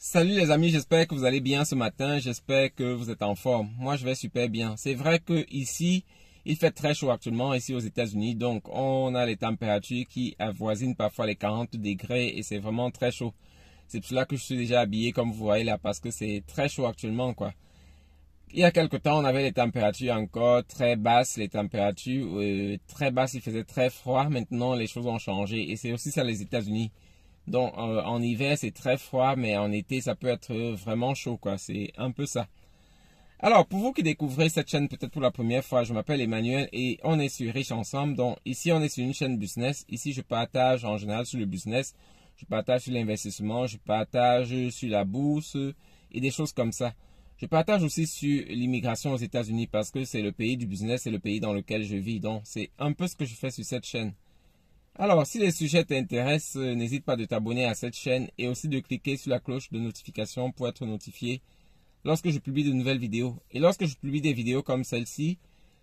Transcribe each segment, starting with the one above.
Salut les amis, j'espère que vous allez bien ce matin, j'espère que vous êtes en forme. Moi je vais super bien. C'est vrai que ici, il fait très chaud actuellement, ici aux États-Unis, donc on a les températures qui avoisinent parfois les 40 degrés et c'est vraiment très chaud. C'est pour cela que je suis déjà habillé comme vous voyez là parce que c'est très chaud actuellement quoi. Il y a quelque temps, on avait les températures encore très basses, les températures très basses, il faisait très froid. Maintenant, les choses ont changé et c'est aussi ça les États-Unis. Donc, en hiver, c'est très froid, mais en été, ça peut être vraiment chaud, quoi. C'est un peu ça. Alors, pour vous qui découvrez cette chaîne peut-être pour la première fois, je m'appelle Emmanuel et on est sur Riche Ensemble. Donc, ici, on est sur une chaîne business. Ici, je partage en général sur le business. Je partage sur l'investissement, je partage sur la bourse et des choses comme ça. Je partage aussi sur l'immigration aux États-Unis parce que c'est le pays du business, c'est le pays dans lequel je vis. Donc, c'est un peu ce que je fais sur cette chaîne. Alors, si les sujets t'intéressent, n'hésite pas de t'abonner à cette chaîne et aussi de cliquer sur la cloche de notification pour être notifié lorsque je publie de nouvelles vidéos. Et lorsque je publie des vidéos comme celle-ci,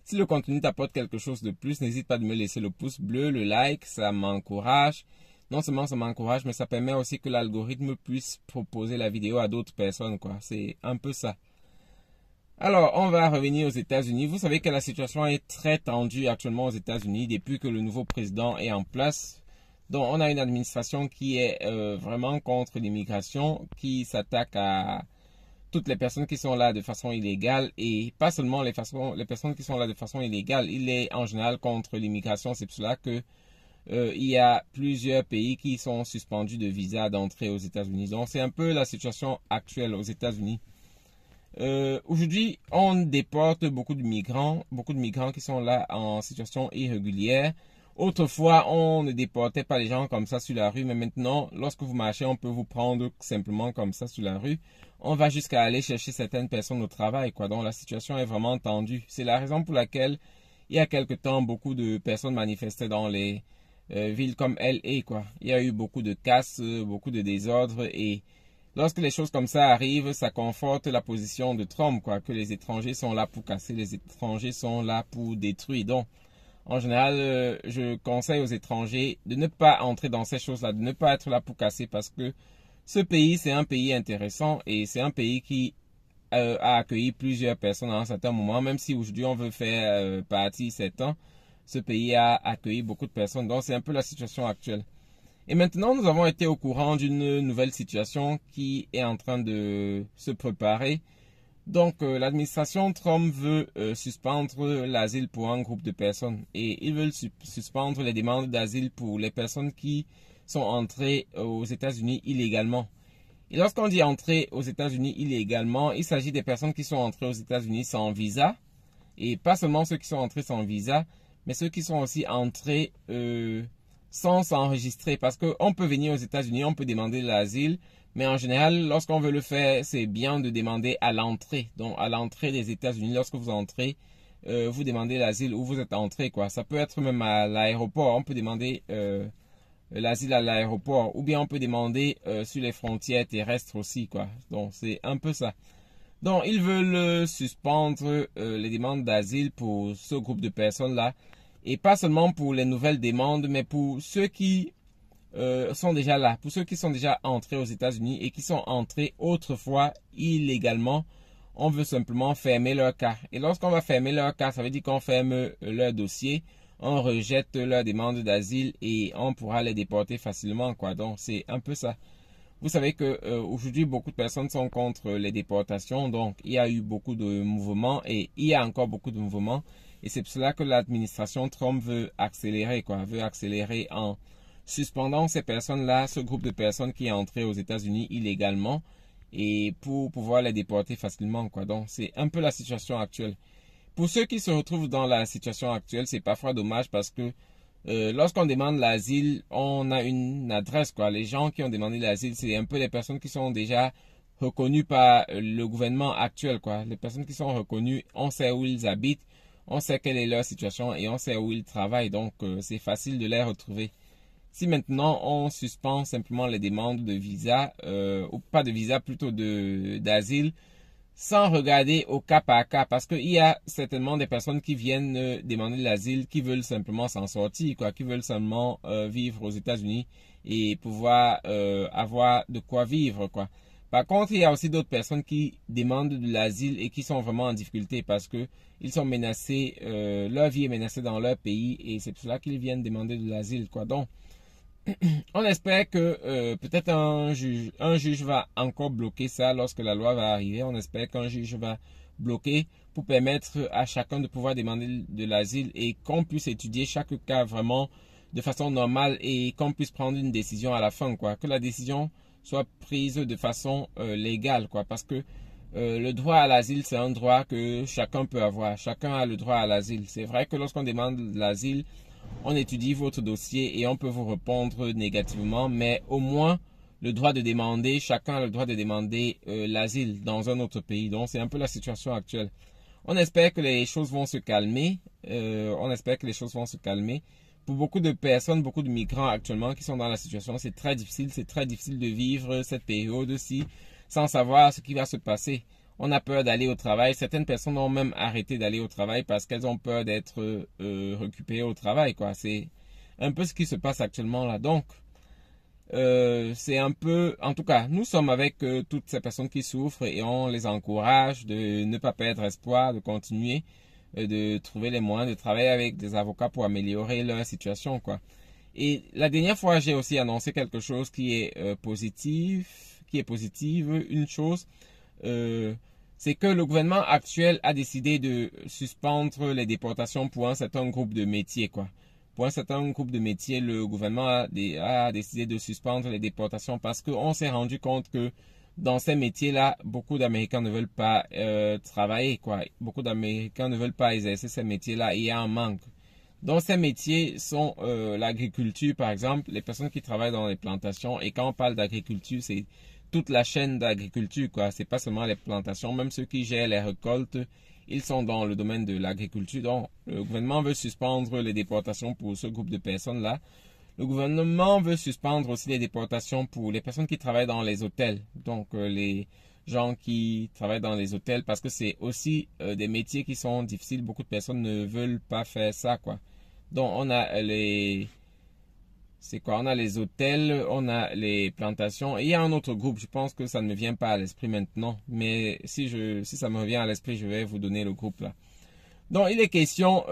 si le contenu t'apporte quelque chose de plus, n'hésite pas de me laisser le pouce bleu, le like, ça m'encourage. Non seulement ça m'encourage, mais ça permet aussi que l'algorithme puisse proposer la vidéo à d'autres personnes, quoi. C'est un peu ça. Alors, on va revenir aux États-Unis. Vous savez que la situation est très tendue actuellement aux États-Unis depuis que le nouveau président est en place. Donc, on a une administration qui est vraiment contre l'immigration, qui s'attaque à toutes les personnes qui sont là de façon illégale et pas seulement les personnes qui sont là de façon illégale. Il est en général contre l'immigration. C'est pour cela que il y a plusieurs pays qui sont suspendus de visa d'entrée aux États-Unis. Donc, c'est un peu la situation actuelle aux États-Unis. Aujourd'hui, on déporte beaucoup de migrants qui sont là en situation irrégulière. Autrefois, on ne déportait pas les gens comme ça sur la rue, mais maintenant, lorsque vous marchez, on peut vous prendre simplement comme ça sur la rue. On va jusqu'à aller chercher certaines personnes au travail, quoi. Donc, la situation est vraiment tendue. C'est la raison pour laquelle, il y a quelque temps, beaucoup de personnes manifestaient dans les villes comme LA, quoi. Il y a eu beaucoup de casses, beaucoup de désordres et lorsque les choses comme ça arrivent, ça conforte la position de Trump, quoi, que les étrangers sont là pour casser, les étrangers sont là pour détruire. Donc, en général, je conseille aux étrangers de ne pas entrer dans ces choses-là, de ne pas être là pour casser parce que ce pays, c'est un pays intéressant et c'est un pays qui a accueilli plusieurs personnes à un certain moment, même si aujourd'hui on veut faire partie 7 ans, ce pays a accueilli beaucoup de personnes. Donc, c'est un peu la situation actuelle. Et maintenant, nous avons été au courant d'une nouvelle situation qui est en train de se préparer. Donc, l'administration Trump veut suspendre l'asile pour un groupe de personnes. Et ils veulent suspendre les demandes d'asile pour les personnes qui sont entrées aux États-Unis illégalement. Et lorsqu'on dit entrer aux États-Unis illégalement, il s'agit des personnes qui sont entrées aux États-Unis sans visa. Et pas seulement ceux qui sont entrés sans visa, mais ceux qui sont aussi entrés sans s'enregistrer parce qu'on peut venir aux États-Unis, on peut demander l'asile, mais en général, lorsqu'on veut le faire, c'est bien de demander à l'entrée. Donc, à l'entrée des États-Unis, lorsque vous entrez, vous demandez l'asile où vous êtes entré, quoi. Ça peut être même à l'aéroport, on peut demander l'asile à l'aéroport, ou bien on peut demander sur les frontières terrestres aussi, quoi. Donc, c'est un peu ça. Donc, ils veulent suspendre les demandes d'asile pour ce groupe de personnes-là. Et pas seulement pour les nouvelles demandes, mais pour ceux qui sont déjà là, pour ceux qui sont déjà entrés aux États-Unis et qui sont entrés autrefois illégalement, on veut simplement fermer leur cas. Et lorsqu'on va fermer leur cas, ça veut dire qu'on ferme leur dossier, on rejette leur demande d'asile et on pourra les déporter facilement, quoi. Donc, c'est un peu ça. Vous savez que aujourd'hui, beaucoup de personnes sont contre les déportations, donc il y a eu beaucoup de mouvements et il y a encore beaucoup de mouvements. Et c'est pour cela que l'administration Trump veut accélérer, quoi, veut accélérer en suspendant ces personnes-là, ce groupe de personnes qui est entré aux États-Unis illégalement et pour pouvoir les déporter facilement, quoi. Donc, c'est un peu la situation actuelle. Pour ceux qui se retrouvent dans la situation actuelle, c'est parfois dommage parce que lorsqu'on demande l'asile, on a une adresse, quoi. Les gens qui ont demandé l'asile, c'est un peu les personnes qui sont déjà reconnues par le gouvernement actuel, quoi. Les personnes qui sont reconnues, on sait où ils habitent. On sait quelle est leur situation et on sait où ils travaillent, donc c'est facile de les retrouver. Si maintenant on suspend simplement les demandes de visa, ou pas de visa, plutôt d'asile, sans regarder au cas par cas, parce qu'il y a certainement des personnes qui viennent demander l'asile, qui veulent simplement s'en sortir, quoi, qui veulent seulement vivre aux États-Unis et pouvoir avoir de quoi vivre, quoi. Par contre, il y a aussi d'autres personnes qui demandent de l'asile et qui sont vraiment en difficulté parce que ils sont menacés, leur vie est menacée dans leur pays et c'est pour cela qu'ils viennent demander de l'asile, quoi. Donc, on espère que peut-être un juge va encore bloquer ça lorsque la loi va arriver. On espère qu'un juge va bloquer pour permettre à chacun de pouvoir demander de l'asile et qu'on puisse étudier chaque cas vraiment de façon normale et qu'on puisse prendre une décision à la fin, quoi. Que la décision soit prise de façon légale, quoi. Parce que le droit à l'asile, c'est un droit que chacun peut avoir. Chacun a le droit à l'asile. C'est vrai que lorsqu'on demande l'asile, on étudie votre dossier et on peut vous répondre négativement, mais au moins le droit de demander, chacun a le droit de demander l'asile dans un autre pays. Donc c'est un peu la situation actuelle. On espère que les choses vont se calmer. Pour beaucoup de personnes, beaucoup de migrants actuellement qui sont dans la situation, c'est très difficile. C'est très difficile de vivre cette période-ci sans savoir ce qui va se passer. On a peur d'aller au travail. Certaines personnes ont même arrêté d'aller au travail parce qu'elles ont peur d'être récupérées au travail, quoi. C'est un peu ce qui se passe actuellement là. Donc, c'est un peu... En tout cas, nous sommes avec toutes ces personnes qui souffrent et on les encourage de ne pas perdre espoir, de continuer, de trouver les moyens de travailler avec des avocats pour améliorer leur situation, quoi. Et la dernière fois, j'ai aussi annoncé quelque chose qui est positive. Une chose... c'est que le gouvernement actuel a décidé de suspendre les déportations pour un certain groupe de métiers, quoi. Pour un certain groupe de métiers, le gouvernement a décidé de suspendre les déportations parce qu'on s'est rendu compte que dans ces métiers-là, beaucoup d'Américains ne veulent pas travailler, quoi. Beaucoup d'Américains ne veulent pas exercer ces métiers-là. Il y a un manque. Donc ces métiers sont l'agriculture, par exemple, les personnes qui travaillent dans les plantations. Et quand on parle d'agriculture, c'est toute la chaîne d'agriculture, quoi. C'est pas seulement les plantations, même ceux qui gèrent les récoltes, ils sont dans le domaine de l'agriculture. Donc, le gouvernement veut suspendre les déportations pour ce groupe de personnes-là. Le gouvernement veut suspendre aussi les déportations pour les personnes qui travaillent dans les hôtels. Donc, les gens qui travaillent dans les hôtels, parce que c'est aussi des métiers qui sont difficiles. Beaucoup de personnes ne veulent pas faire ça, quoi. Donc, on a les... C'est quoi? On a les hôtels, on a les plantations. Et il y a un autre groupe, je pense que ça ne me vient pas à l'esprit maintenant. Mais si ça me revient à l'esprit, je vais vous donner le groupe là. Donc, il est question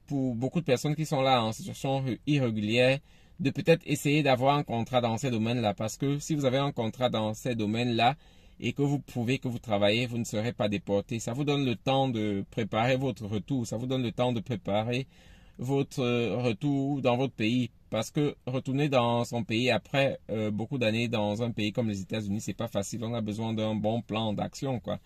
pour beaucoup de personnes qui sont là en situation irrégulière de peut-être essayer d'avoir un contrat dans ces domaines-là. Parce que si vous avez un contrat dans ces domaines-là et que vous prouvez que vous travaillez, vous ne serez pas déporté. Ça vous donne le temps de préparer votre retour. Ça vous donne le temps de préparer votre retour dans votre pays. Parce que retourner dans son pays après beaucoup d'années dans un pays comme les États-Unis, c'est pas facile. On a besoin d'un bon plan d'action, quoi.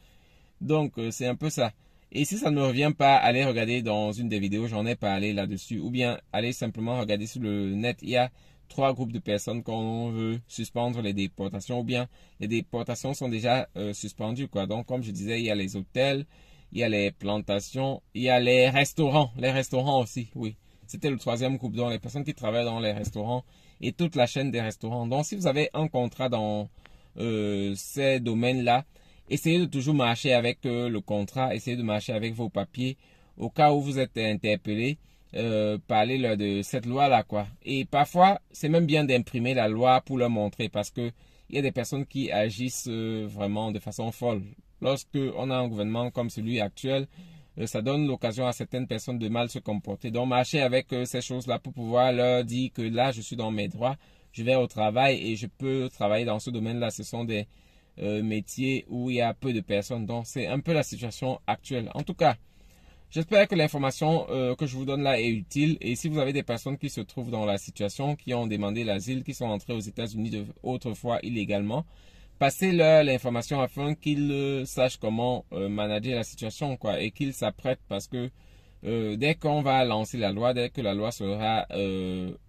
Donc, c'est un peu ça. Et si ça ne me revient pas, allez regarder dans une des vidéos, j'en ai parlé là-dessus. Ou bien, allez simplement regarder sur le net. Il y a 3 groupes de personnes qu'on veut suspendre les déportations. Ou bien, les déportations sont déjà suspendues, quoi. Donc, comme je disais, il y a les hôtels, il y a les plantations, il y a les restaurants. Les restaurants aussi, oui. C'était le 3e groupe, donc les personnes qui travaillent dans les restaurants et toute la chaîne des restaurants. Donc, si vous avez un contrat dans ces domaines-là, essayez de toujours marcher avec le contrat, essayez de marcher avec vos papiers. Au cas où vous êtes interpellé, parlez-leur de cette loi-là, quoi. Et parfois, c'est même bien d'imprimer la loi pour leur montrer parce que il y a des personnes qui agissent vraiment de façon folle. Lorsque on a un gouvernement comme celui actuel, ça donne l'occasion à certaines personnes de mal se comporter. Donc, marcher avec ces choses-là pour pouvoir leur dire que là, je suis dans mes droits, je vais au travail et je peux travailler dans ce domaine-là. Ce sont des métiers où il y a peu de personnes. Donc, c'est un peu la situation actuelle. En tout cas, j'espère que l'information que je vous donne là est utile. Et si vous avez des personnes qui se trouvent dans la situation, qui ont demandé l'asile, qui sont entrées aux États-Unis autrefois illégalement, passez-leur l'information afin qu'ils sachent comment manager la situation, quoi, et qu'ils s'apprêtent parce que dès qu'on va lancer la loi, dès que la loi sera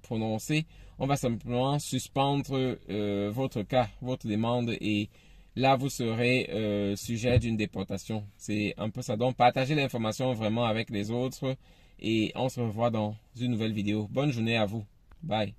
prononcée, on va simplement suspendre votre cas, votre demande et là vous serez sujet d'une déportation. C'est un peu ça. Donc partagez l'information vraiment avec les autres et on se revoit dans une nouvelle vidéo. Bonne journée à vous. Bye.